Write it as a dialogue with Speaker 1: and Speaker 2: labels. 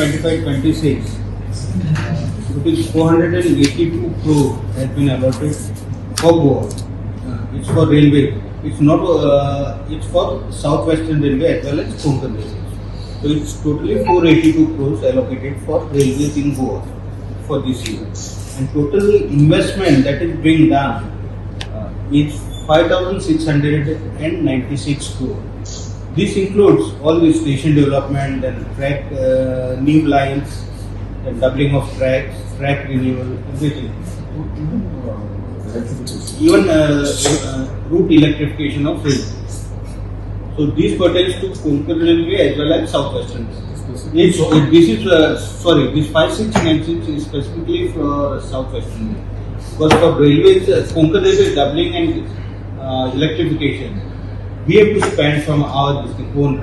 Speaker 1: 25-26, rupees 482 crore has been allotted for Goa. It's for railway. It's not. It's for Southwestern Railway as well as Konkan Railways. So it's totally 482 crores allocated for railways in Goa for this year. And total investment that is being done is 5,696 crore. This includes all the station development and track new lines, and doubling of tracks, track renewal, everything. Even route electrification of railways. So this pertains to Konkan Railway as well as Southwestern. This is this 5696 is specifically for Southwestern. Because for railways, Konkan Railway doubling and electrification, we have to spend from our own